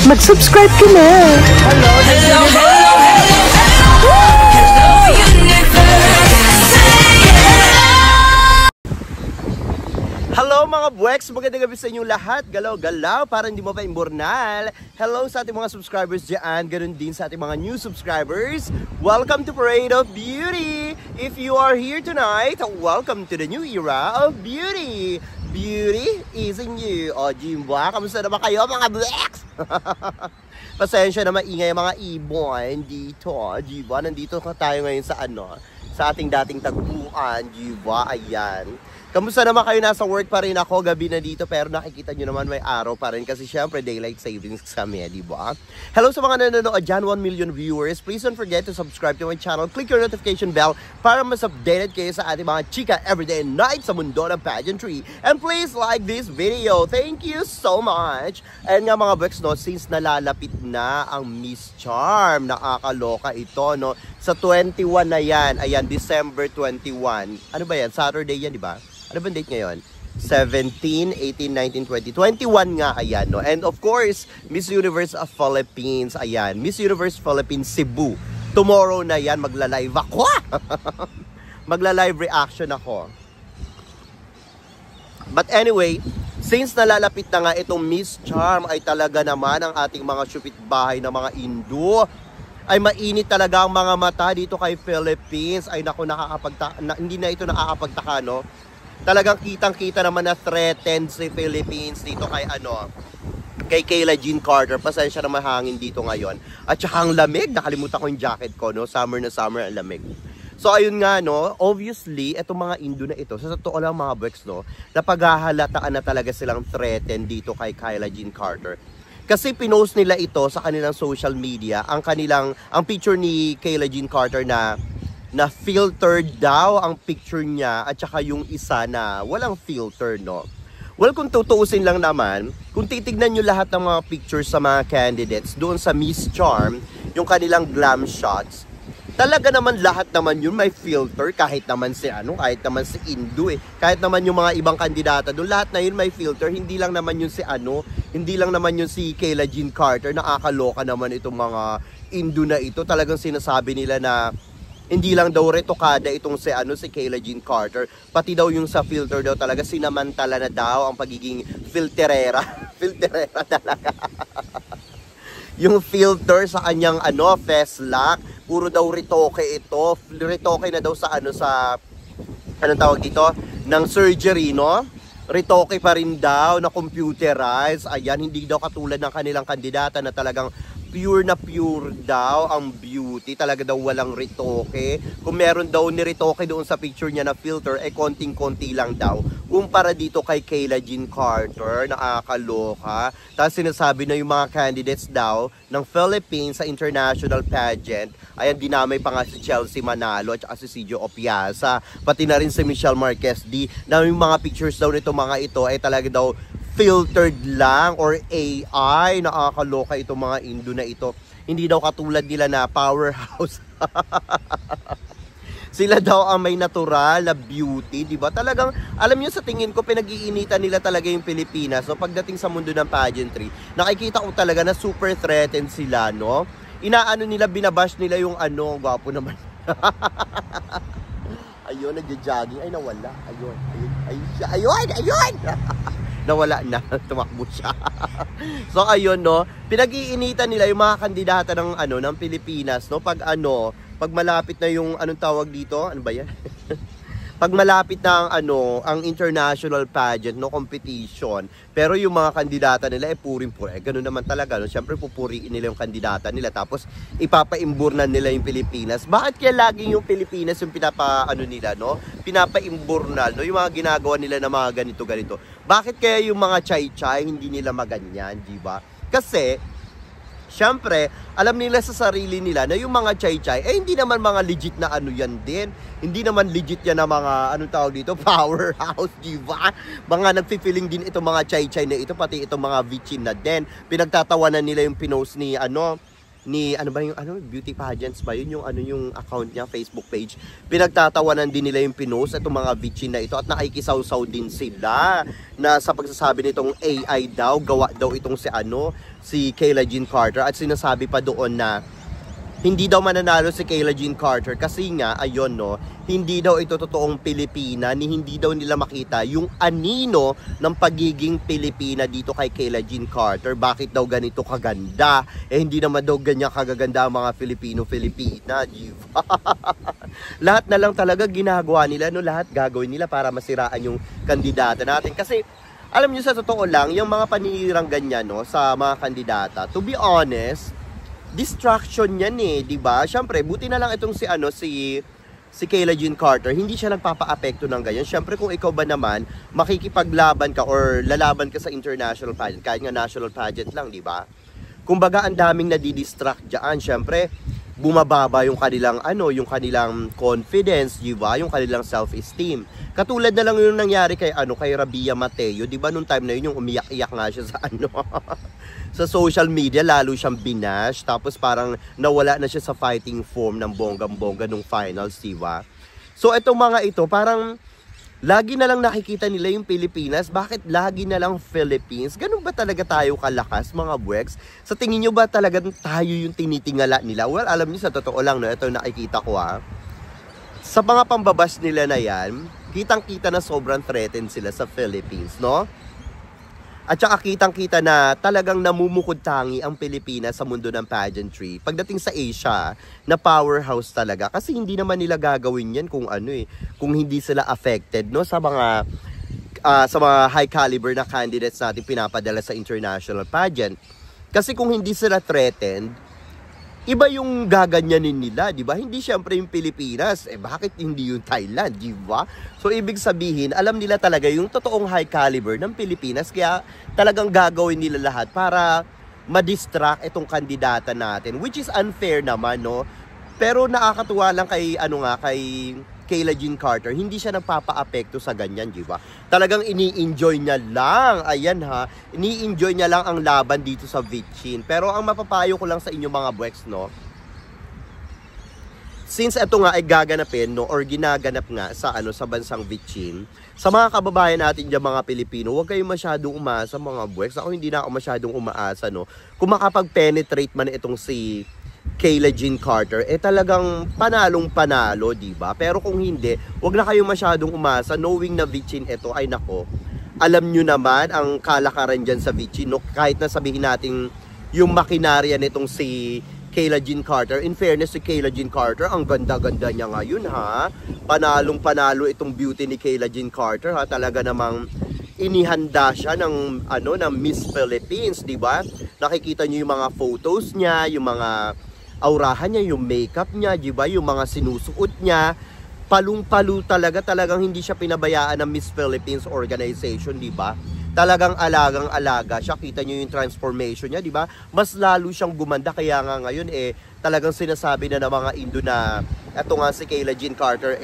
mag-subscribe ka na. Hello, hello, hello, hello, hello, universe. Hello mga buweks! Magandang gabi sa inyong lahat. Galaw-galaw para hindi mo pa imburnal. Hello sa ating mga subscribers dyan. Ganun din sa ating mga new subscribers. Welcome to Parade of Beauty! If you are here tonight, welcome to the new era of beauty. Beauty is in you. O, Jimba, kamusta naman kayo mga buweks? Pasensya na maingay mga ibon dito. Jimba, nandito tayo ngayon sa sa ating dating tagpuan. Jimba, ayan. Kamusta naman kayo? Nasa work pa rin ako, gabi na dito, pero nakikita nyo naman may araw pa rin kasi syempre daylight savings kami, di ba? Hello sa mga nanonood dyan, 1 million viewers. Please don't forget to subscribe to my channel. Click your notification bell para mas updated kayo sa ating mga chika everyday and night sa mundo ng pageantry. And please like this video. Thank you so much. And nga mga buweks, no, since nalalapit na ang Miss Charm, nakakaloka ito, no? Sa 21 na yan, ayan, December 21. Ano ba yan? Saturday yan, di ba? Ano ba date ngayon? 17, 18, 19, 20. 21 nga, ayan, no? And of course, Miss Universe of Philippines, ayan. Miss Universe Philippines Cebu. Tomorrow na yan, magla-live ako. Magla-live reaction ako. But anyway, since nalalapit na nga itong Miss Charm, ay talaga naman ang ating mga syupit bahay na mga Indo, ay mainit talaga ang mga mata dito kay Philippines. Ay naku, hindi na ito nakakapagtaka, no? Talagang kitang-kita naman na threatened si Philippines dito kay kay Kayla Jean Carter. Pasensya na mahangin dito ngayon. At saka ang lamig, nakalimutan ko yung jacket ko, no? Summer na summer ang lamig. So ayun nga, no, obviously etong mga Indo na ito, sa totoo lang mga buweks, no, napaghahalataan na talaga silang threatened dito kay Kayla Jean Carter. Kasi pinost nila ito sa kanilang social media, ang picture ni Kayla Jean Carter na filtered daw ang picture niya at saka yung isa na walang filter, no? Well, kung tutuusin lang naman, kung titignan nyo lahat ng mga pictures sa mga candidates doon sa Miss Charm, yung kanilang glam shots, talaga naman lahat naman yun may filter, kahit naman si Indo kahit naman yung mga ibang kandidata doon, lahat na yun may filter, hindi lang naman yun hindi lang naman yun si Kayla Jean Carter. Nakakaloka naman itong mga Indo na ito. Talagang sinasabi nila na hindi lang daw retokada itong si Kayla Jean Carter, pati daw yung sa filter daw talaga sinamantala na daw ang pagiging filterera. Filterera talaga. Yung filter sa kanyang face lock, puro daw retoke ito. Retoke na daw sa anong tawag dito, ng surgery, no? Retoke pa rin daw na computerized. Ayan, hindi daw katulad ng kanilang kandidata na talagang pure na pure daw ang beauty. Talaga daw walang retoke. Kung meron daw ni retoke doon sa picture niya na filter, konting-konti lang daw. Kumpara dito kay Kayla Jean Carter, nakakaloka. Tapos sinasabi na yung mga candidates daw ng Philippines sa international pageant, ayan, dinamay pa nga si Chelsea Manalo at si Sergio Opiasa, pati na rin si Michelle Marquez D, na yung mga pictures daw nito mga ito ay talaga daw filtered lang or AI. Nakakaloka itong mga Indo na ito. Hindi daw katulad nila na powerhouse. Sila daw ang may natural na beauty, di ba? Talagang, alam niyo, sa tingin ko, pinag-iinitan nila talaga yung Pilipinas. So, pagdating sa mundo ng pageantry, nakikita ko talaga na super threatened sila, no? Inaano nila, binabash nila yung gwapo naman. Ayun, nagja-jogging. Ay, nawala. Ayun! Nawala na, tumakbo siya. So ayun, no, pinag-iinitan nila yung mga kandidata ng ng Pilipinas, no, pag malapit na yung anong tawag dito, ano ba yan? Pag malapit na ang international pageant, no, competition. Pero yung mga kandidata nila puring-puri. Ganun naman talaga, no. Syempre pupuriin nila yung kandidata nila tapos ipapaimburnal nila yung Pilipinas. Bakit kaya laging yung Pilipinas yung nila, no? Pinapaimburnal, no, yung mga ginagawa nila na mga ganito-ganito. Bakit kaya yung mga chay-chay hindi nila maganyan, di ba? Kasi syempre, alam nila sa sarili nila na yung mga chay-chay, hindi naman mga legit na yan din. Hindi naman legit yan na mga, tawag dito, powerhouse, diba? Mga nagfi-feeling din itong mga chay-chay na ito, pati itong mga vichin na din. Pinagtatawanan nila yung pinost ni, ano ba yung beauty pageants ba yun, yung yung account niya, Facebook page. Pinagtatawanan din nila yung pinost itong mga vichin na ito at nakikisaw-saw din sila na sa pagsasabi nitong AI daw, gawa daw itong si Kayla Jean Carter, at sinasabi pa doon na hindi daw mananalo si Kayla Jean Carter kasi nga, ayun no, hindi daw ito totoong Pilipina, hindi daw nila makita yung anino ng pagiging Pilipina dito kay Kayla Jean Carter. Bakit daw ganito kaganda? Hindi naman daw ganyan kagaganda ang mga Filipino-Filipina, diba? Lahat na lang talaga ginagawa nila, no? Lahat gagawin nila para masiraan yung kandidata natin. Kasi, alam nyo, sa totoo lang, yung mga paninirang ganyan, no, sa mga kandidata, to be honest, distraction yan di ba? Syempre, buti na lang itong si Kayla Jean Carter, hindi siya nagpapa-apekto ng ganyan. Syempre, kung ikaw ba naman, makikipaglaban ka or lalaban ka sa international pageant, kahit nga national pageant lang, di ba? Kumbaga, ang daming nadidistract dyan. Syempre, bumababa yung kanilang confidence, di ba? Yung kanilang self-esteem. Katulad na lang yung nangyari kay Rabia Mateo, di ba? Nung time na yun, yung umiyak-iyak nga siya sa sa social media, lalo siyang binash, tapos parang nawala na siya sa fighting form ng bonggang-bongga nung finals, di ba? So, itong mga ito, parang lagi na lang nakikita nila yung Pilipinas. Bakit lagi na lang Philippines? Ganun ba talaga tayo kalakas, mga buweks? Sa tingin nyo ba talaga tayo yung tinitingala nila? Well, alam niyo, sa totoo lang, no, ito nakikita ko sa mga pambabas nila na yan, kitang-kita na sobrang threatened sila sa Philippines, no? At saka kitang-kita na talagang namumukod-tangi ang Pilipinas sa mundo ng pageantry. Pagdating sa Asia, na powerhouse talaga. Kasi hindi naman nila gagawin yan kung kung hindi sila affected, no, sa mga high caliber na candidates natin pinapadala sa international pageant. Kasi kung hindi sila threatened, iba yung gaganyanin nila, di ba? Hindi syempre yung Pilipinas. Bakit hindi yung Thailand, di ba? So, ibig sabihin, alam nila talaga yung totoong high caliber ng Pilipinas. Kaya talagang gagawin nila lahat para ma-distract itong kandidata natin. Which is unfair naman, no? Pero nakakatuwa lang kay Kayla Jean Carter, hindi siya nagpapa-apekto sa ganyan, di ba? Talagang ini-enjoy niya lang. Ayan ini-enjoy niya lang ang laban dito sa Vichin. Pero ang mapapayo ko lang sa inyo, mga buweks, no, since ito nga ay gaganapin, no, or ginaganap nga sa bansang Vichin, sa mga kababayan natin diyan, mga Pilipino, huwag kayong masyadong umaasa, mga buweks. Ako hindi na ako masyadong umaasa, no. Kung makapag-penetrate man itong si Kayla Jean Carter, talagang panalong-panalo, di ba? Pero kung hindi, wag na kayo masyadong umasa, knowing na Vichin ito, ay nako, alam nyo naman ang kalakaran dyan sa Vichin, no? Kahit na sabihin natin yung makinarya nitong si Kayla Jean Carter. In fairness, si Kayla Jean Carter, ang ganda-ganda niya ngayon, panalong-panalo itong beauty ni Kayla Jean Carter, Talaga namang inihanda siya ng Miss Philippines, di ba? Nakikita niyo yung mga photos niya, yung mga aurahan niya, yung makeup niya, di ba? Yung mga sinusuot niya, palung-palu talagang hindi siya pinabayaan ng Miss Philippines organization, di ba? Talagang alagang-alaga siya. Kita niyo yung transformation niya, di ba? Mas lalo siyang gumanda, kaya nga ngayon talagang sinasabi na ng mga Indo na eto nga si Kayla Jean Carter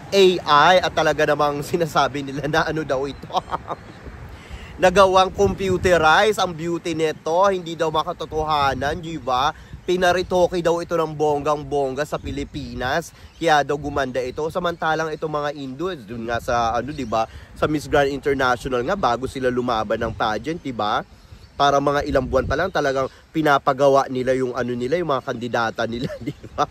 AI, at talaga namang sinasabi nila na daw ito. Nagawang computerize ang beauty nito, hindi daw makatotohanan, di ba? Pinaritoke daw ito ng bonggang-bongga sa Pilipinas, kaya daw gumanda ito. Samantalang itong mga Indo, dun nga sa di ba, sa Miss Grand International nga, bago sila lumaban ng pageant, di ba? Para mga ilang buwan pa lang talagang pinapagawa nila yung yung mga kandidata nila, di ba?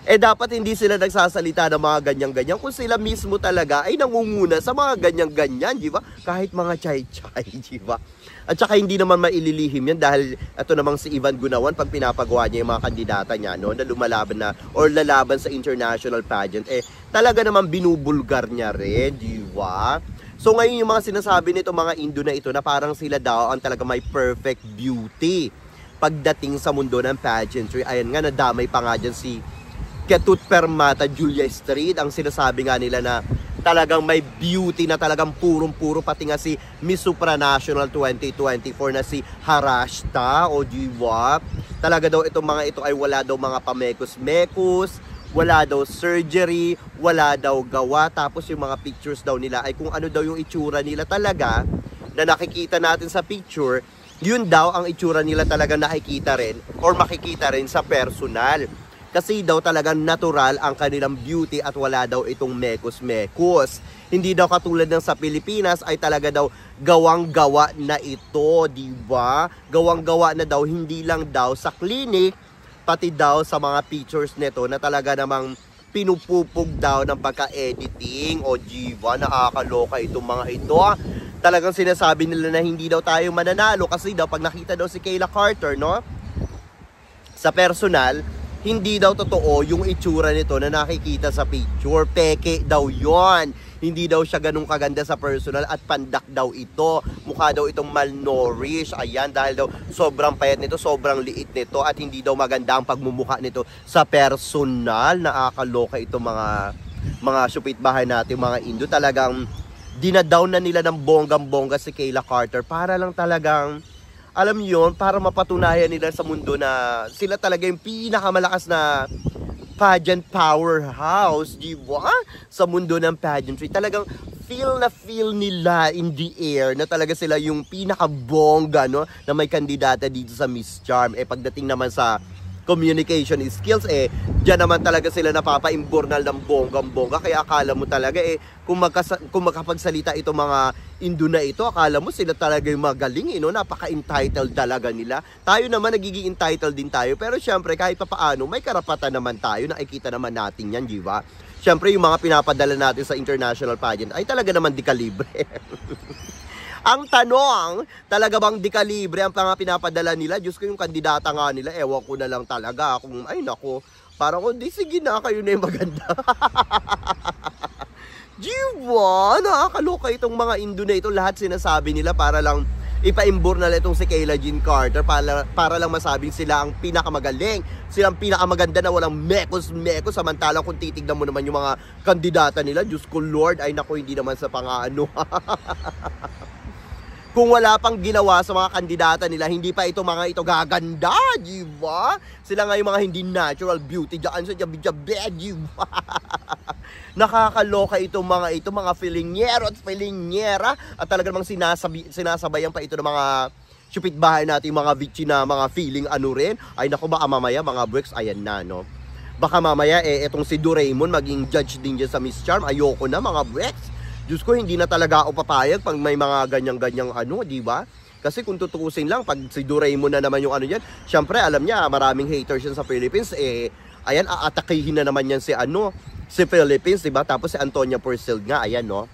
Dapat hindi sila nagsasalita ng mga ganyan-ganyan kung sila mismo talaga ay nangunguna sa mga ganyan-ganyan, di ba? Kahit mga chay-chay, di ba? At saka hindi naman maililihim yan dahil ito namang si Ivan Gunawan, pag pinapagawa niya yung mga kandidata niya, no, na lumalaban na or lalaban sa international pageant, talaga naman binubulgar niya rin, di ba? So ngayon yung mga sinasabi nito mga Indo na ito na parang sila daw ang talaga may perfect beauty pagdating sa mundo ng pageantry. Ayan nga, nadamay pa nga dyan si Ketut Permata, Julia Street. Ang sinasabi nga nila na talagang may beauty na talagang purong-puro, pati nga si Miss Supranational 2024 na si Harashta o diba? Talaga daw itong mga ito ay wala daw mga pamekos-mekos, wala daw surgery, wala daw gawa, tapos yung mga pictures daw nila ay kung ano daw yung itsura nila talaga na nakikita natin sa picture, yun daw ang itsura nila talaga nakikita rin or makikita rin sa personal. Kasi daw talagang natural ang kanilang beauty at wala daw itong mekos-mekos. Hindi daw katulad ng sa Pilipinas ay talaga daw gawang-gawa na ito, di ba? Gawang-gawa na daw, hindi lang daw sa clinic, pati daw sa mga pictures nito na talaga namang pinupupog daw ng pagka-editing. O diba, nakakaloka itong mga ito. Talagang sinasabi nila na hindi daw tayo mananalo kasi daw pag nakita daw si Kayla Carter, no? Sa personal, hindi daw totoo yung itsura nito na nakikita sa picture. Peke daw yon. Hindi daw siya ganun kaganda sa personal at pandak daw ito. Mukha daw itong malnourished. Ayan, dahil daw sobrang payat nito, sobrang liit nito at hindi daw maganda ang pagmumukha nito sa personal. Nakakaloka itong mga supit bahay natin, mga Indo. Talagang dinadown na nila ng bonggang-bongga si Kayla Carter para lang talagang, alam yon, para mapatunayan nila sa mundo na sila talaga yung pinakamalakas na pageant powerhouse, di ba? Sa mundo ng pageantry. Talagang feel nila in the air na talaga sila yung pinakabongga, no? Na may kandidata dito sa Miss Charm. Pagdating naman sa communication skills, diyan naman talaga sila napapa-imbornal ng bonggang-bongga. Kaya akala mo talaga, kung makapagsalita itong mga Indo na ito, akala mo sila talaga yung magaling, no? Napaka-entitled talaga nila. Tayo naman, nagiging entitled din tayo. Pero syempre, kahit pa paano, may karapatan naman tayo. Nakikita naman natin yan, di ba? Syempre, yung mga pinapadala natin sa international pageant ay talaga naman di kalibre. Ang tanong, talaga bang di kalibre ang mga pinapadala nila? Diyos ko, yung kandidata nga nila, ewan ko na lang talaga. Kung, ay nako, parang, di sige na, kayo na yung maganda. Diba? Nakakaloka itong mga Indo na ito. Lahat sinasabi nila para lang ipa-imbornal itong si Kayla Jean Carter, para lang masabing sila ang pinakamagaling, sila ang pinakamaganda na walang mekos-mekos. Samantalang kung titignan mo naman yung mga kandidata nila, Diyos ko Lord, ay nako, hindi naman sa pang-ano. Kung wala pang ginawa sa mga kandidata nila, hindi pa ito mga ito gaganda, di ba? Sila nga yung mga hindi natural beauty dyan sa jabi-jabi, di ba? Nakakaloka itong mga filingero at filingera at talaga namang sinasabayan pa ito ng mga supit bahay natin, mga vichy na mga feeling ano rin. Ay naku, baka mamaya mga bricks, ayan na, no? Baka mamaya, etong si Doraemon maging judge din dyan sa Miss Charm. Ayoko na, mga bricks. Diyos ko, hindi na talaga ako papayag pag may mga ganyang-ganyang ano, di ba? Kasi kung tutuusin lang, pag si Doraemon na naman yung ano yan, syempre, alam niya, maraming haters yan sa Philippines, ayan, aatakihin na naman yan si Philippines, di ba? Tapos si Antonia Purcell nga, ayan, no?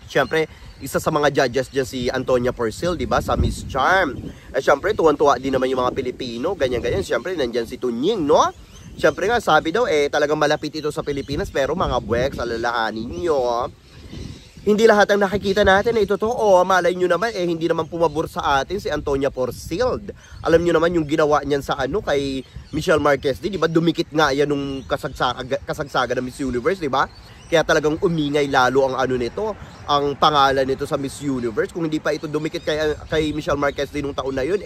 Syempre, isa sa mga judges dyan si Antonia Purcell, di ba? Sa Miss Charm. Syempre, tuwan-tuwa din naman yung mga Pilipino, ganyan-ganyan. Syempre, nandyan si Tunying, no? Syempre nga, sabi daw, talagang malapit ito sa Pilipinas, pero mga buweks, alalahanin nyo, hindi lahat ang nakikita natin ay totoo. Malay nyo naman, hindi naman pumabor sa atin si Antonia Purcell. Alam nyo naman yung ginawa niyan sa kay Michelle Marquez, di ba? Dumikit nga yan nung kasagsaga ng Miss Universe, di ba? Kaya talagang umingay lalo ang nito, ang pangalan nito sa Miss Universe. Kung hindi pa ito dumikit kay Michelle Marquez din nung taon na yun,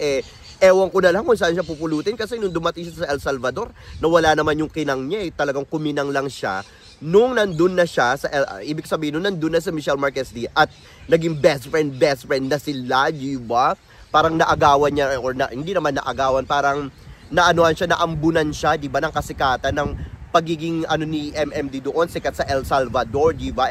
ewan ko na lang kung saan siya pupulutin. Kasi nung dumating siya sa El Salvador, nawala naman yung kinang niya, talagang kuminang lang siya. Nung nandun na siya, ibig sabihin nung nandun na sa Michelle Marquez at naging best friend na sila, di ba? Parang naagawan niya, or hindi naman naagawan, parang naanuhan siya, naambunan siya, di ba, ng kasikatan ng pagiging ni MMD doon, sikat sa El Salvador, di ba?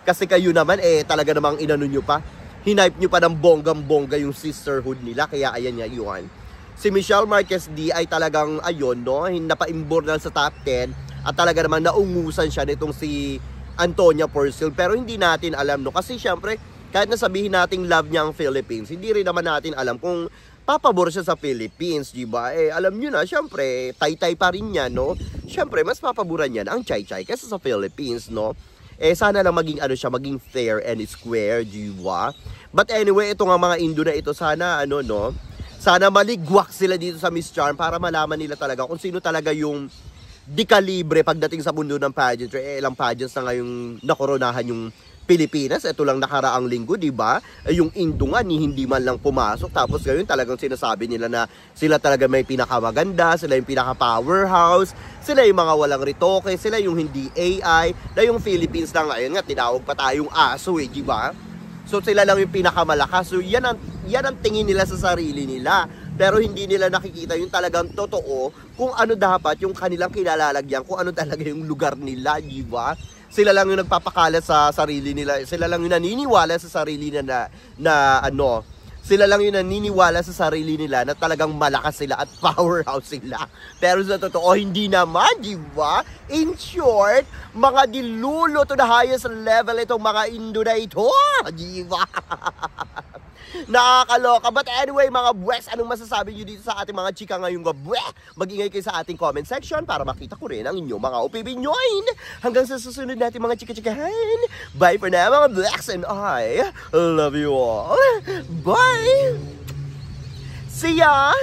Kasi kayo naman, talaga namang inano nyo pa, hinipe nyo pa ng bonggang-bongga yung sisterhood nila, kaya ayan niya, yun. Si Michelle Marquez ay talagang, ayun, no, napaimburnal sa top 10, at talaga naman naungusan siya nitong si Antonia Purcell. Pero hindi natin alam, no? Kasi syempre, kahit nasabihin nating love niya ang Philippines, hindi rin naman natin alam kung papabor siya sa Philippines, di ba? Alam nyo na, syempre, tay-tay pa rin yan, no? Syempre, mas papaboran yan ang Chay-Chay kaysa sa Philippines, no? Sana lang maging maging fair and square, di ba? But anyway, ito nga mga Indo na ito, sana no? Sana maligwak sila dito sa Miss Charm para malaman nila talaga kung sino talaga yung di kalibre pagdating sa mundo ng pageantry. Ilang pageants na ngayong nakoronahan yung Pilipinas. Ito lang nakaraang linggo, di ba? Yung Indo nga, hindi man lang pumasok. Tapos ngayon talagang sinasabi nila na sila talaga may pinakamaganda, sila yung pinaka-powerhouse, sila yung mga walang retoke, sila yung hindi AI, na yung Philippines na ngayon nga, tinawag pa tayong aso, di ba? So sila lang yung pinakamalakas. So yan ang tingin nila sa sarili nila. Pero hindi nila nakikita yung talagang totoo kung ano dapat yung kanilang kinalalagyan, kung ano talaga yung lugar nila, di ba? Sila lang yung nagpapakalat sa sarili nila. Sila lang yung naniniwala sa sarili nila sila lang yung naniniwala sa sarili nila na talagang malakas sila at powerhouse sila. Pero sa totoo, hindi naman, di ba? In short, mga dilulo to the highest level itong mga Indo na ito, di ba? Nakakaloka. But anyway, mga buwes, anong masasabi nyo dito sa ating mga chika ngayong gabi? Mag-ingay kayo sa ating comment section para makita ko rin ang inyong mga opinion. Hanggang sa susunod natin mga chika-chikahan. Bye for now, mga buwes, and I love you all. Bye! See ya!